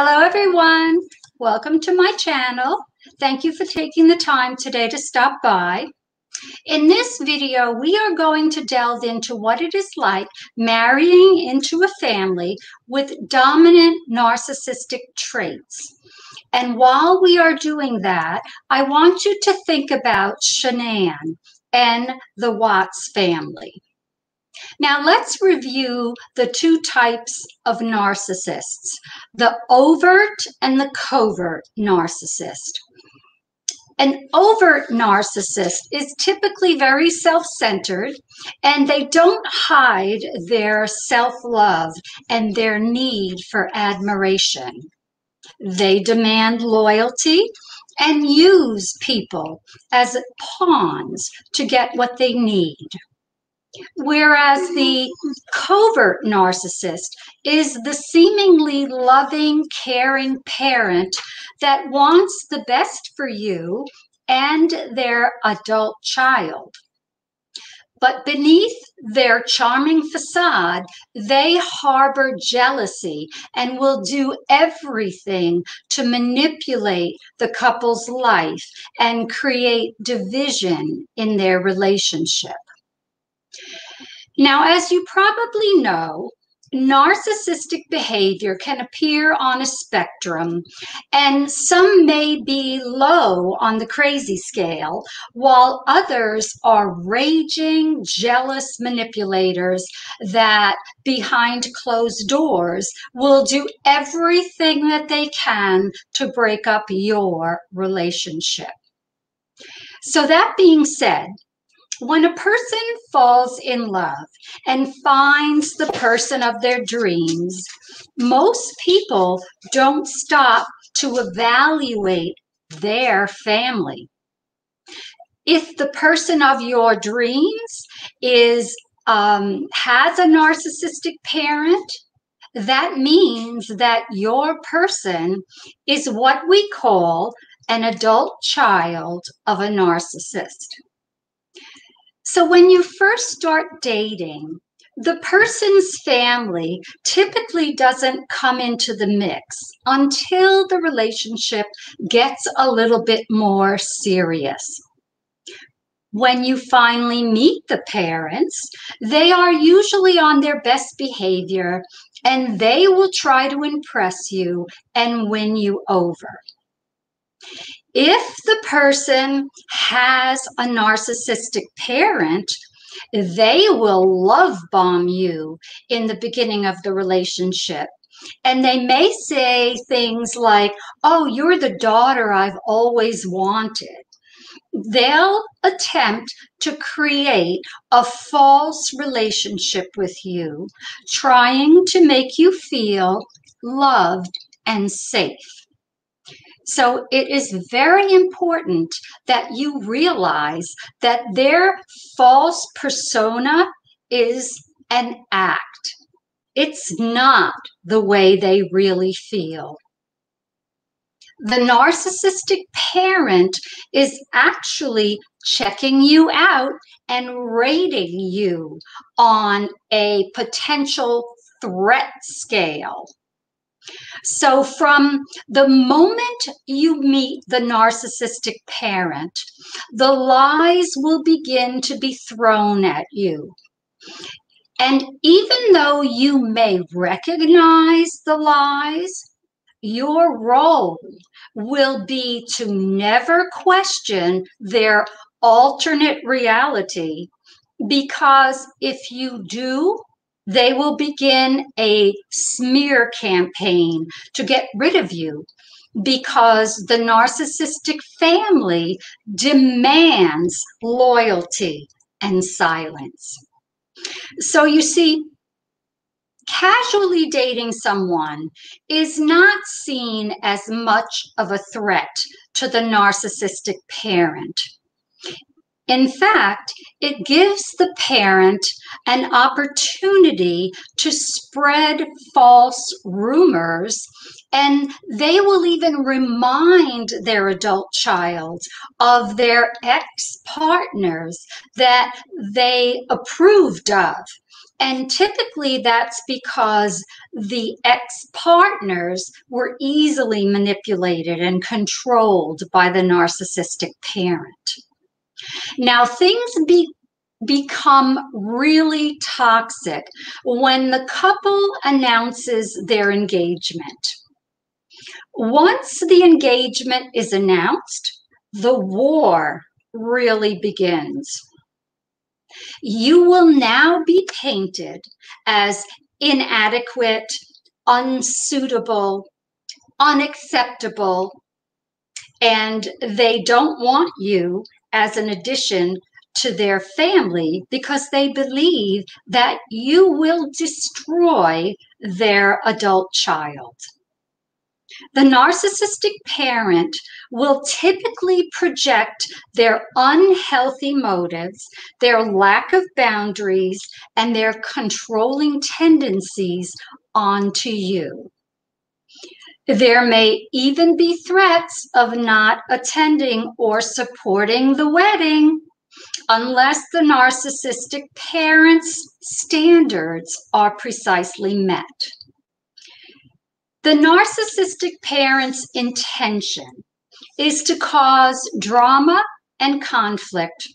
Hello everyone, welcome to my channel. Thank you for taking the time today to stop by. In this video, we are going to delve into what it is like marrying into a family with dominant narcissistic traits. And while we are doing that, I want you to think about Shannan and the Watts family. Now let's review the two types of narcissists, the overt and the covert narcissist. An overt narcissist is typically very self-centered, and they don't hide their self-love and their need for admiration. They demand loyalty and use people as pawns to get what they need. Whereas the covert narcissist is the seemingly loving, caring parent that wants the best for you and their adult child. But beneath their charming facade, they harbor jealousy and will do everything to manipulate the couple's life and create division in their relationship. Now, as you probably know, narcissistic behavior can appear on a spectrum, and some may be low on the crazy scale, while others are raging, jealous manipulators that, behind closed doors, will do everything that they can to break up your relationship. So that being said, when a person falls in love and finds the person of their dreams, most people don't stop to evaluate their family. If the person of your dreams has a narcissistic parent, that means that your person is what we call an adult child of a narcissist. So when you first start dating, the person's family typically doesn't come into the mix until the relationship gets a little bit more serious. When you finally meet the parents, they are usually on their best behavior and they will try to impress you and win you over. If the person has a narcissistic parent, they will love bomb you in the beginning of the relationship. And they may say things like, "Oh, you're the daughter I've always wanted." They'll attempt to create a false relationship with you, trying to make you feel loved and safe. So it is very important that you realize that their false persona is an act. It's not the way they really feel. The narcissistic parent is actually checking you out and rating you on a potential threat scale. So from the moment you meet the narcissistic parent, the lies will begin to be thrown at you. And even though you may recognize the lies, your role will be to never question their alternate reality, because if you do, they will begin a smear campaign to get rid of you, because the narcissistic family demands loyalty and silence. So you see, casually dating someone is not seen as much of a threat to the narcissistic parent. In fact, it gives the parent an opportunity to spread false rumors And they will even remind their adult child of their ex-partners that they approved of. And typically that's because the ex-partners were easily manipulated and controlled by the narcissistic parent. Now, things become really toxic when the couple announces their engagement. Once the engagement is announced, the war really begins. You will now be painted as inadequate, unsuitable, unacceptable, and they don't want you as an addition to their family because they believe that you will destroy their adult child. The narcissistic parent will typically project their unhealthy motives, their lack of boundaries, and their controlling tendencies onto you. There may even be threats of not attending or supporting the wedding unless the narcissistic parent's standards are precisely met. The narcissistic parent's intention is to cause drama and conflict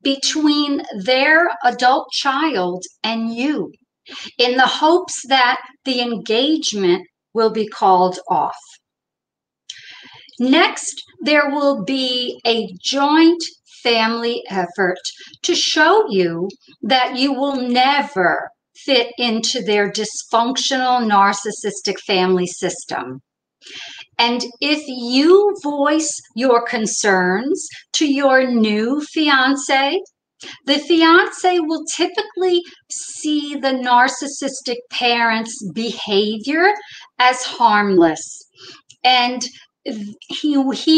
between their adult child and you in the hopes that the engagement will be called off. Next, there will be a joint family effort to show you that you will never fit into their dysfunctional narcissistic family system. And if you voice your concerns to your new fiance, the fiance will typically see the narcissistic parent's behavior as harmless, and he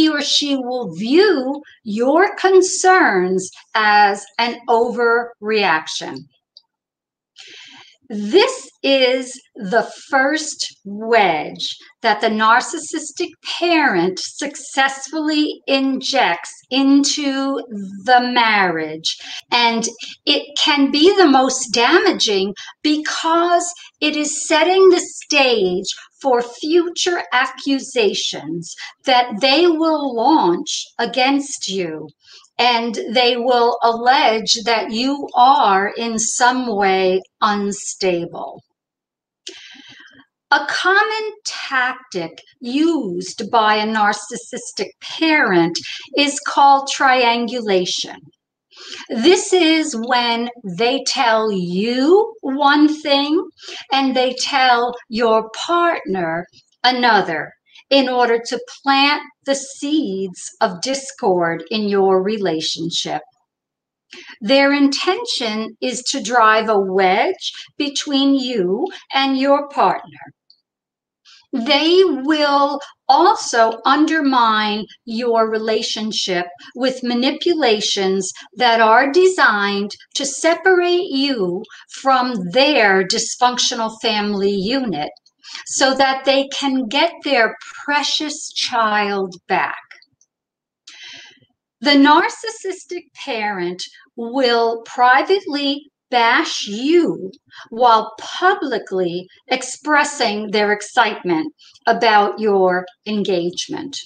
or she will view your concerns as an overreaction. This is the first wedge that the narcissistic parent successfully injects into the marriage. And it can be the most damaging because it is setting the stage for future accusations that they will launch against you. And they will allege that you are in some way unstable. A common tactic used by a narcissistic parent is called triangulation. This is when they tell you one thing and they tell your partner another, in order to plant the seeds of discord in your relationship. Their intention is to drive a wedge between you and your partner. They will also undermine your relationship with manipulations that are designed to separate you from their dysfunctional family unit, so that they can get their precious child back. The narcissistic parent will privately bash you while publicly expressing their excitement about your engagement.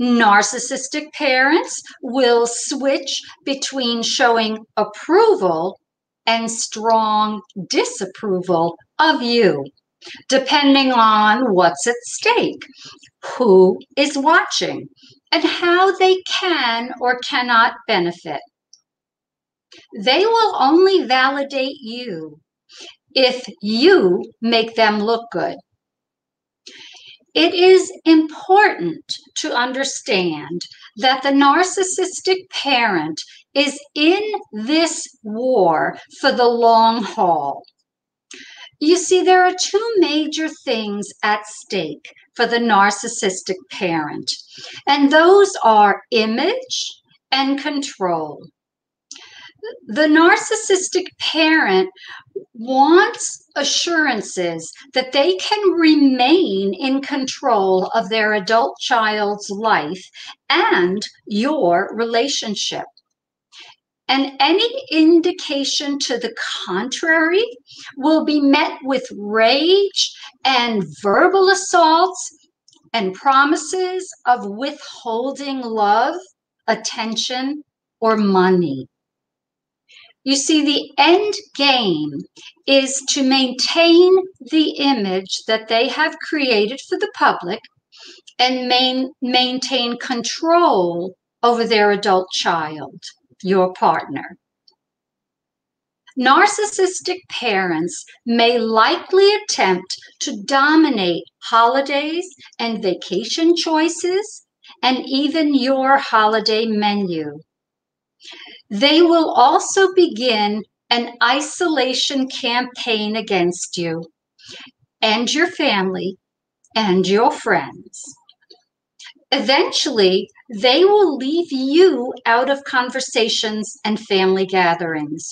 Narcissistic parents will switch between showing approval and strong disapproval of you, depending on what's at stake, who is watching, and how they can or cannot benefit. They will only validate you if you make them look good. It is important to understand that the narcissistic parent is in this war for the long haul. You see, there are two major things at stake for the narcissistic parent, and those are image and control. The narcissistic parent wants assurances that they can remain in control of their adult child's life and your relationship. And any indication to the contrary will be met with rage and verbal assaults and promises of withholding love, attention, or money. You see, the end game is to maintain the image that they have created for the public and maintain control over their adult child, your partner. Narcissistic parents may likely attempt to dominate holidays and vacation choices and even your holiday menu. They will also begin an isolation campaign against you and your family and your friends. Eventually, they will leave you out of conversations and family gatherings.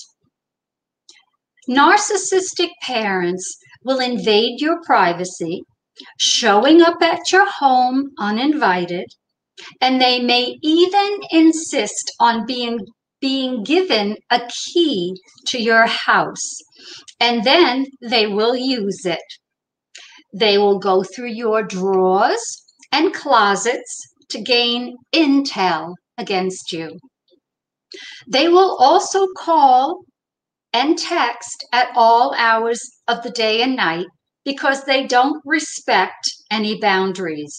Narcissistic parents will invade your privacy, showing up at your home uninvited, and they may even insist on being given a key to your house, and then they will use it. They will go through your drawers and closets to gain intel against you. They will also call and text at all hours of the day and night because they don't respect any boundaries.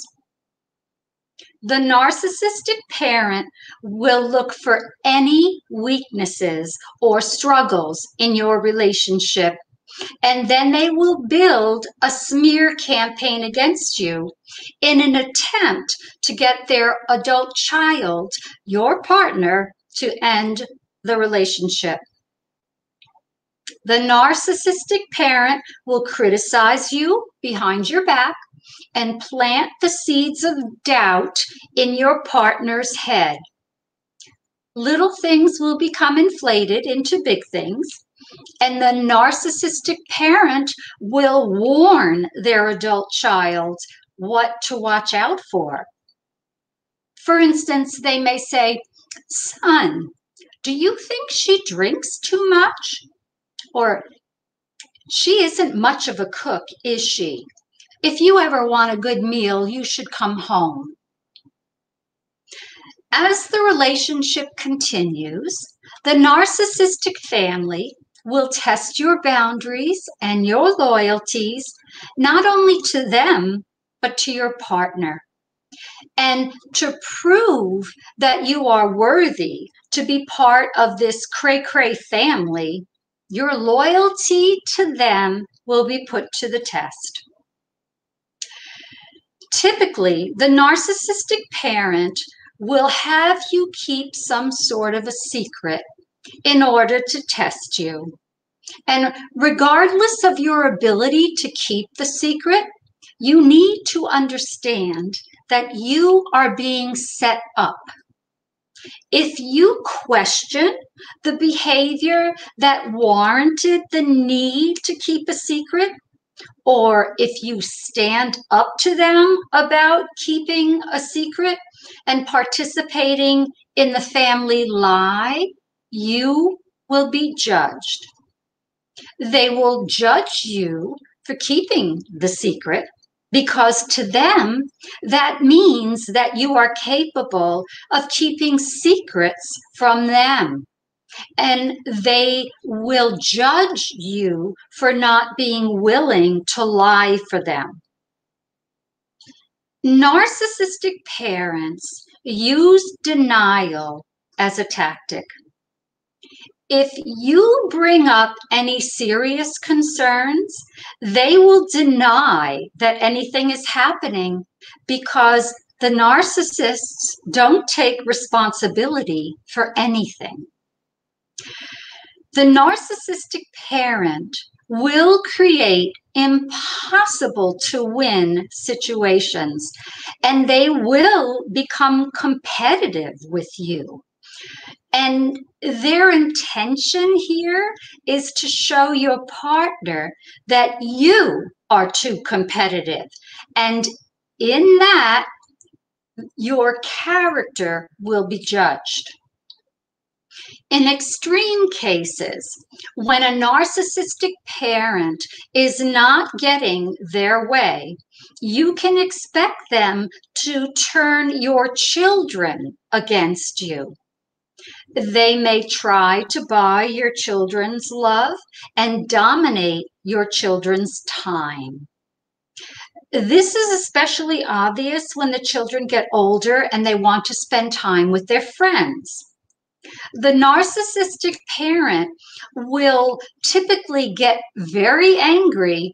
The narcissistic parent will look for any weaknesses or struggles in your relationship, and then they will build a smear campaign against you in an attempt to get their adult child, your partner, to end the relationship. The narcissistic parent will criticize you behind your back and plant the seeds of doubt in your partner's head. Little things will become inflated into big things, and the narcissistic parent will warn their adult child what to watch out for. For instance, they may say, "Son, do you think she drinks too much?" Or, "She isn't much of a cook, is she? If you ever want a good meal, you should come home." As the relationship continues, the narcissistic family will test your boundaries and your loyalties, not only to them, but to your partner. And to prove that you are worthy to be part of this cray-cray family, your loyalty to them will be put to the test. Typically, the narcissistic parent will have you keep some sort of a secret in order to test you. And regardless of your ability to keep the secret, you need to understand that you are being set up. If you question the behavior that warranted the need to keep a secret, or if you stand up to them about keeping a secret and participating in the family lie, you will be judged. They will judge you for keeping the secret, because to them, that means that you are capable of keeping secrets from them. And they will judge you for not being willing to lie for them. Narcissistic parents use denial as a tactic. If you bring up any serious concerns, they will deny that anything is happening because the narcissists don't take responsibility for anything. The narcissistic parent will create impossible to win situations, and they will become competitive with you. And their intention here is to show your partner that you are too competitive. And in that, your character will be judged. In extreme cases, when a narcissistic parent is not getting their way, you can expect them to turn your children against you. They may try to buy your children's love and dominate your children's time. This is especially obvious when the children get older and they want to spend time with their friends. The narcissistic parent will typically get very angry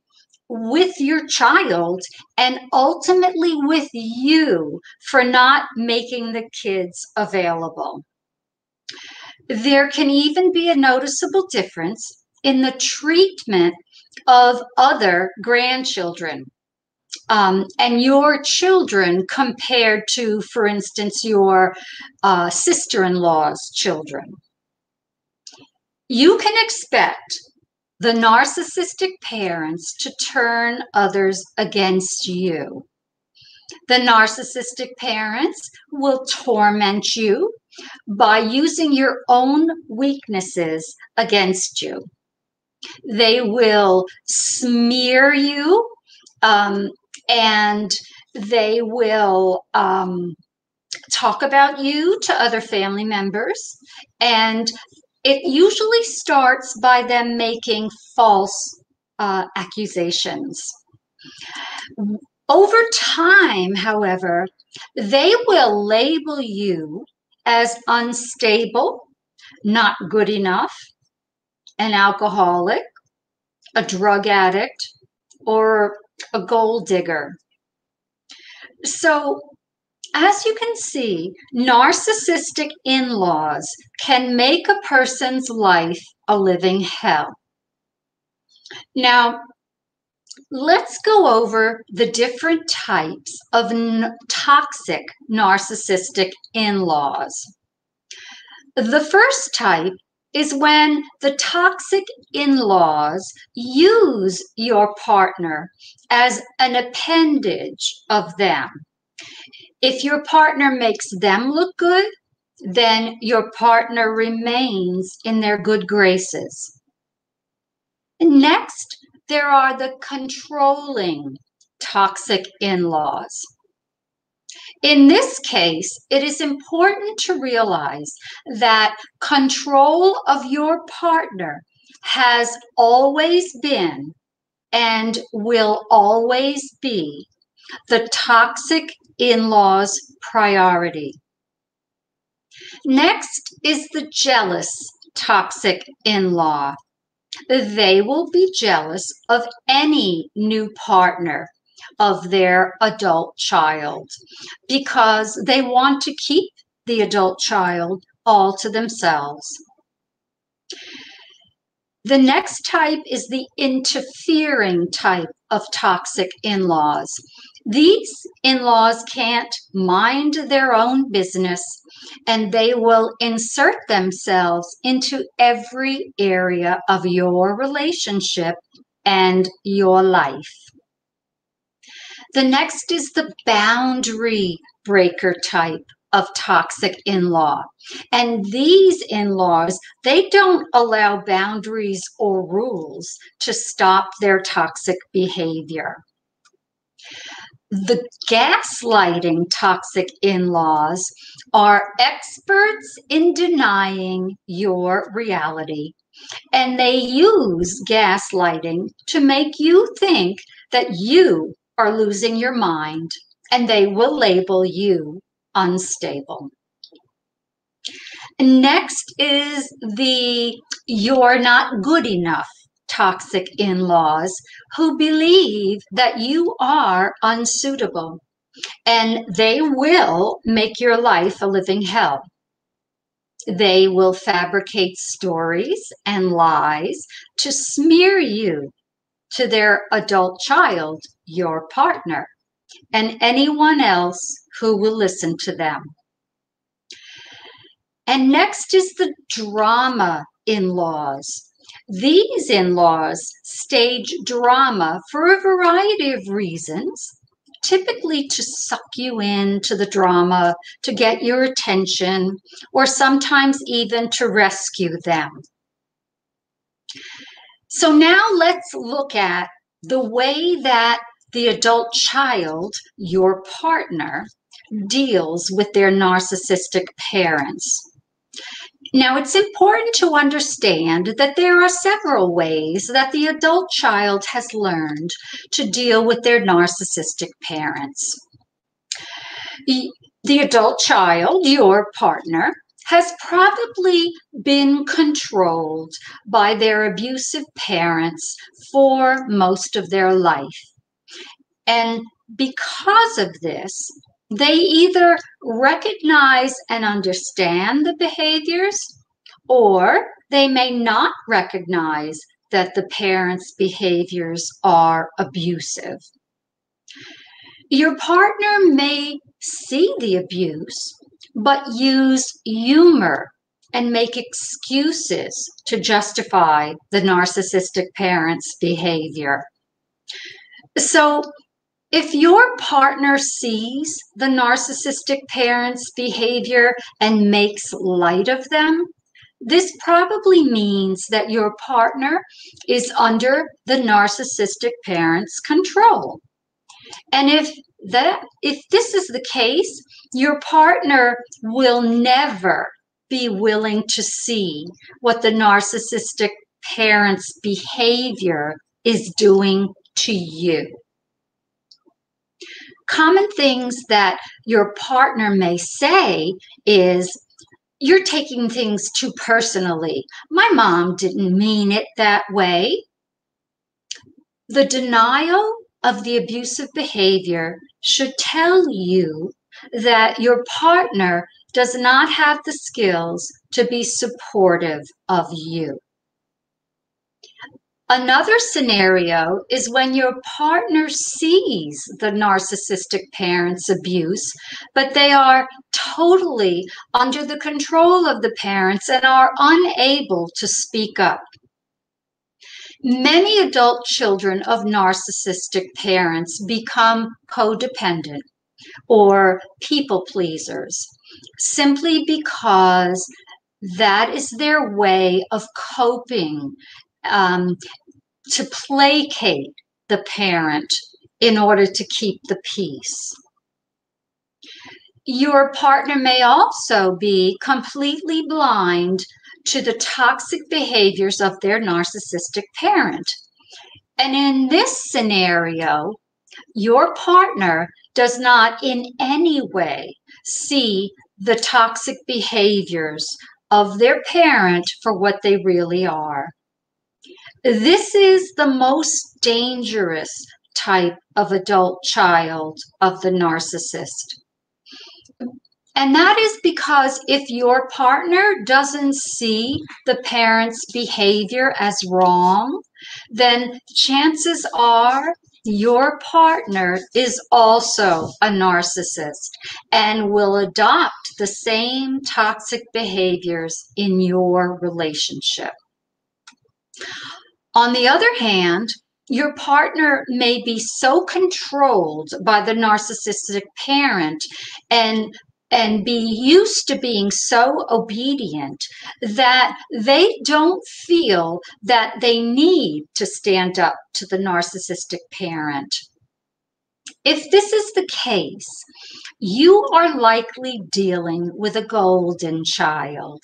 with your child and ultimately with you for not making the kids available. There can even be a noticeable difference in the treatment of other grandchildren. And your children compared to, for instance, your sister-in-law's children. You can expect the narcissistic parents to turn others against you. The narcissistic parents will torment you by using your own weaknesses against you. They will smear you, and they will talk about you to other family members. And it usually starts by them making false accusations. Over time, however, they will label you as unstable, not good enough, an alcoholic, a drug addict, or a gold digger. So, as you can see, narcissistic in-laws can make a person's life a living hell. Now, let's go over the different types of toxic narcissistic in-laws. The first type is when the toxic in-laws use your partner as an appendage of them. If your partner makes them look good, then your partner remains in their good graces. Next, there are the controlling toxic in-laws. In this case, it is important to realize that control of your partner has always been and will always be the toxic in-law's priority. Next is the jealous toxic in-law. They will be jealous of any new partner of their adult child because they want to keep the adult child all to themselves. The next type is the interfering type of toxic in-laws. These in-laws can't mind their own business, and they will insert themselves into every area of your relationship and your life. The next is the boundary breaker type of toxic in-law. And these in-laws, they don't allow boundaries or rules to stop their toxic behavior. The gaslighting toxic in-laws are experts in denying your reality, and they use gaslighting to make you think that you are losing your mind, and they will label you unstable. Next is the "you're not good enough" toxic in-laws, who believe that you are unsuitable, and they will make your life a living hell. They will fabricate stories and lies to smear you to their adult child, your partner, and anyone else who will listen to them. And next is the drama in-laws. These in-laws stage drama for a variety of reasons, typically to suck you into the drama, to get your attention, or sometimes even to rescue them. So now let's look at the way that the adult child, your partner, deals with their narcissistic parents. Now, it's important to understand that there are several ways that the adult child has learned to deal with their narcissistic parents. The adult child, your partner, has probably been controlled by their abusive parents for most of their life. And because of this, they either recognize and understand the behaviors, or they may not recognize that the parents' behaviors are abusive. Your partner may see the abuse, but use humor and make excuses to justify the narcissistic parents' behavior. So, if your partner sees the narcissistic parents' behavior and makes light of them, this probably means that your partner is under the narcissistic parents' control. And if this is the case, your partner will never be willing to see what the narcissistic parents' behavior is doing to you. Common things that your partner may say is, "You're taking things too personally. My mom didn't mean it that way." The denial of the abusive behavior should tell you that your partner does not have the skills to be supportive of you. Another scenario is when your partner sees the narcissistic parents' abuse, but they are totally under the control of the parents and are unable to speak up. Many adult children of narcissistic parents become codependent or people pleasers simply because that is their way of coping, to placate the parent in order to keep the peace. Your partner may also be completely blind to the toxic behaviors of their narcissistic parent. And in this scenario, your partner does not in any way see the toxic behaviors of their parent for what they really are. This is the most dangerous type of adult child of the narcissist. And that is because if your partner doesn't see the parent's behavior as wrong, then chances are your partner is also a narcissist and will adopt the same toxic behaviors in your relationship. On the other hand, your partner may be so controlled by the narcissistic parent and be used to being so obedient that they don't feel that they need to stand up to the narcissistic parent. If this is the case, you are likely dealing with a golden child.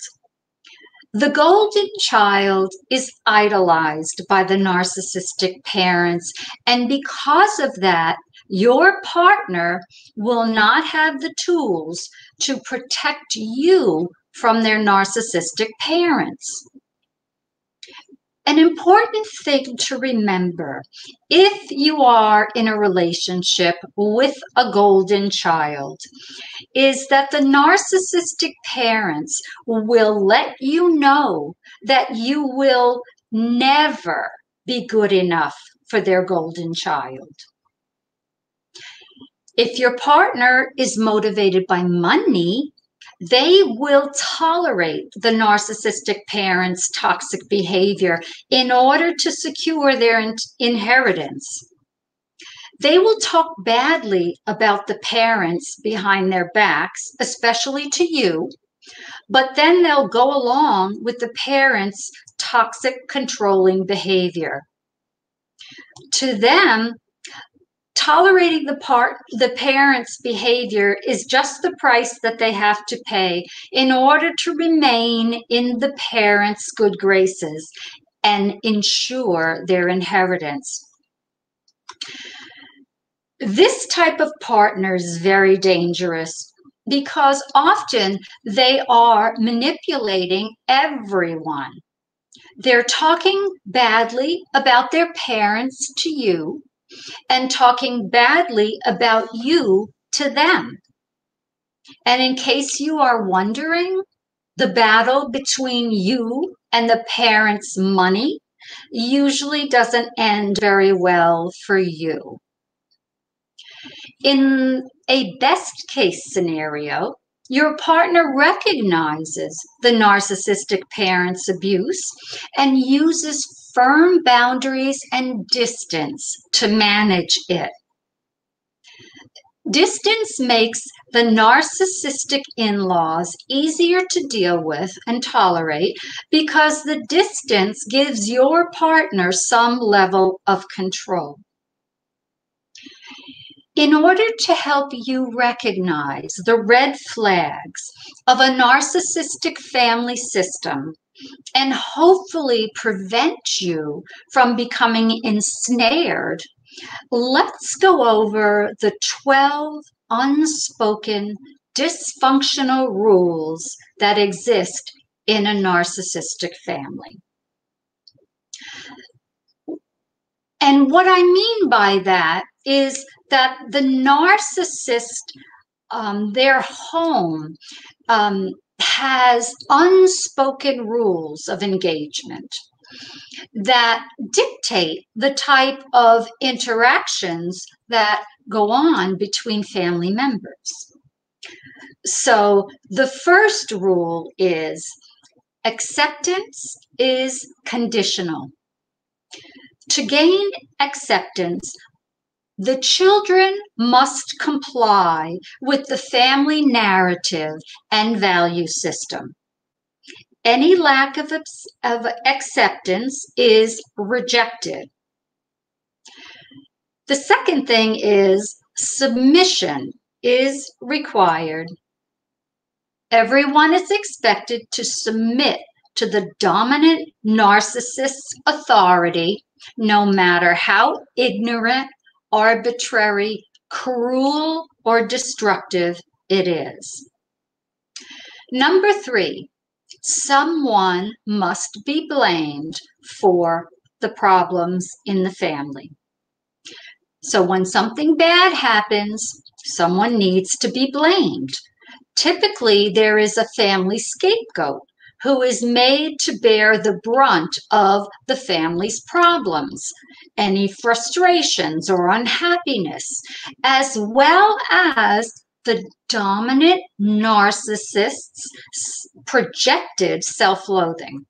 The golden child is idolized by the narcissistic parents, and because of that, your partner will not have the tools to protect you from their narcissistic parents. An important thing to remember, if you are in a relationship with a golden child, is that the narcissistic parents will let you know that you will never be good enough for their golden child. If your partner is motivated by money, They will tolerate the narcissistic parent's toxic behavior in order to secure their inheritance. They will talk badly about the parents behind their backs, especially to you, but then they'll go along with the parents' toxic controlling behavior. To them, tolerating the parents' behavior is just the price that they have to pay in order to remain in the parents' good graces and ensure their inheritance. This type of partner is very dangerous because often they are manipulating everyone. They're talking badly about their parents to you and talking badly about you to them. And in case you are wondering, the battle between you and the parents' money usually doesn't end very well for you. In a best case scenario, your partner recognizes the narcissistic parent's abuse and uses firm boundaries and distance to manage it. Distance makes the narcissistic in-laws easier to deal with and tolerate because the distance gives your partner some level of control. In order to help you recognize the red flags of a narcissistic family system and hopefully prevent you from becoming ensnared, let's go over the 12 unspoken dysfunctional rules that exist in a narcissistic family. And what I mean by that is that the narcissist, their home, has unspoken rules of engagement that dictate the type of interactions that go on between family members. So the first rule is acceptance is conditional. To gain acceptance, the children must comply with the family narrative and value system. Any lack of acceptance is rejected. The second thing is submission is required. Everyone is expected to submit to the dominant narcissist's authority, no matter how ignorant, arbitrary, cruel, or destructive it is. Number 3, someone must be blamed for the problems in the family. So when something bad happens, someone needs to be blamed. Typically, there is a family scapegoat who is made to bear the brunt of the family's problems, any frustrations or unhappiness, as well as the dominant narcissist's projected self-loathing.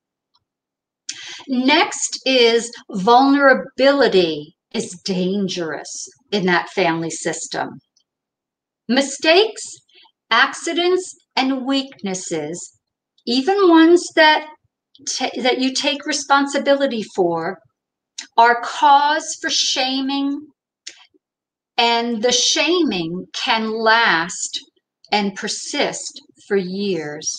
Next is vulnerability is dangerous in that family system. Mistakes, accidents, and weaknesses, even ones that you take responsibility for, are cause for shaming, and the shaming can last and persist for years.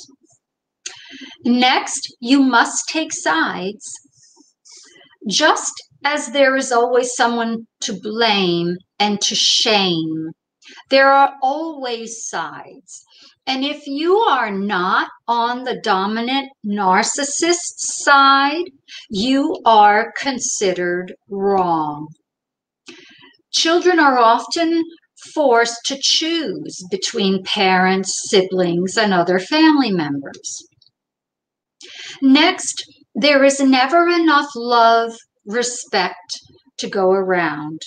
Next, you must take sides. Just as there is always someone to blame and to shame, there are always sides. And if you are not on the dominant narcissist's side, you are considered wrong. Children are often forced to choose between parents, siblings, and other family members. Next, there is never enough love, respect to go around.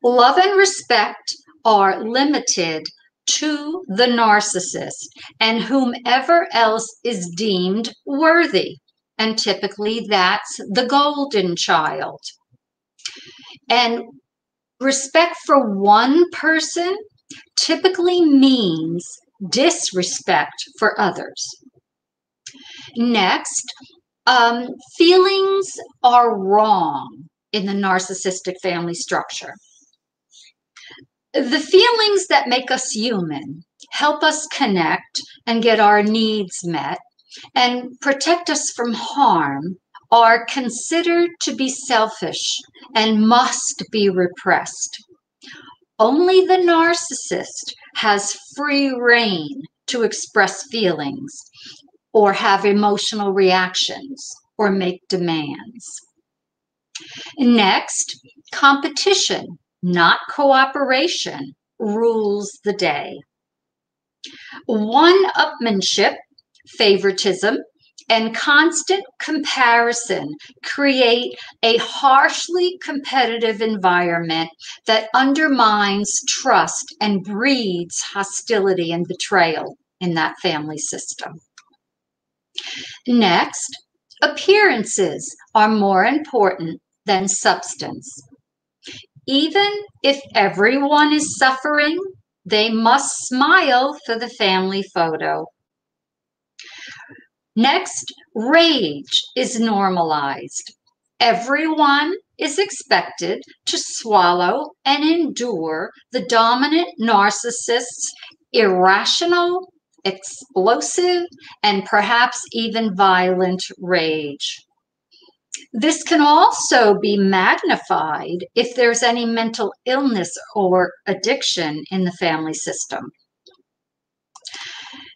Love and respect are limited to the narcissist and whomever else is deemed worthy. And typically that's the golden child. And respect for one person typically means disrespect for others. Next, feelings are wrong in the narcissistic family structure. The feelings that make us human, help us connect and get our needs met, and protect us from harm, are considered to be selfish and must be repressed. Only the narcissist has free rein to express feelings or have emotional reactions or make demands. Next, competition, not cooperation, rules the day. One-upmanship, favoritism, and constant comparison create a harshly competitive environment that undermines trust and breeds hostility and betrayal in that family system. Next, appearances are more important than substance. Even if everyone is suffering, they must smile for the family photo. Next, rage is normalized. Everyone is expected to swallow and endure the dominant narcissist's irrational, explosive, and perhaps even violent rage. This can also be magnified if there's any mental illness or addiction in the family system.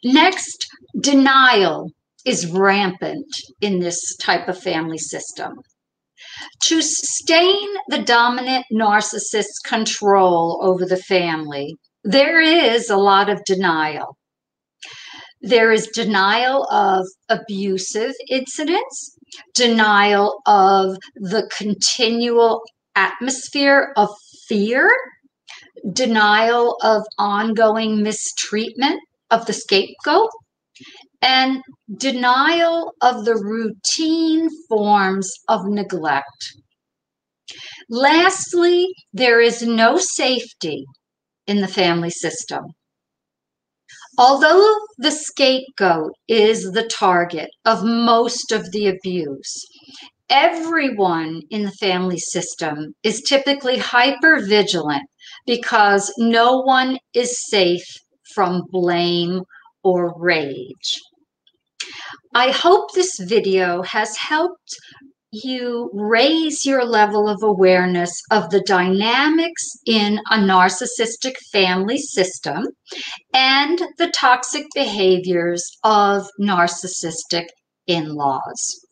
Next, denial is rampant in this type of family system. To sustain the dominant narcissist's control over the family, there is a lot of denial. There is denial of abusive incidents, denial of the continual atmosphere of fear, denial of ongoing mistreatment of the scapegoat, and denial of the routine forms of neglect. Lastly, there is no safety in the family system. Although the scapegoat is the target of most of the abuse, everyone in the family system is typically hypervigilant because no one is safe from blame or rage. I hope this video has helped you raise your level of awareness of the dynamics in a narcissistic family system and the toxic behaviors of narcissistic in-laws.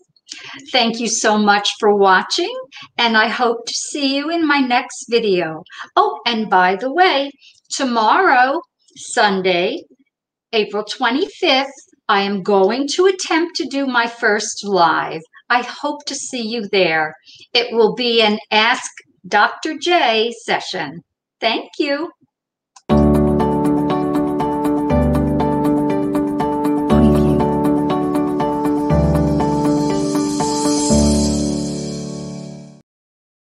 Thank you so much for watching, and I hope to see you in my next video. Oh, and by the way, tomorrow, Sunday, April 25th, I am going to attempt to do my first live. I hope to see you there. It will be an Ask Dr. J session. Thank you.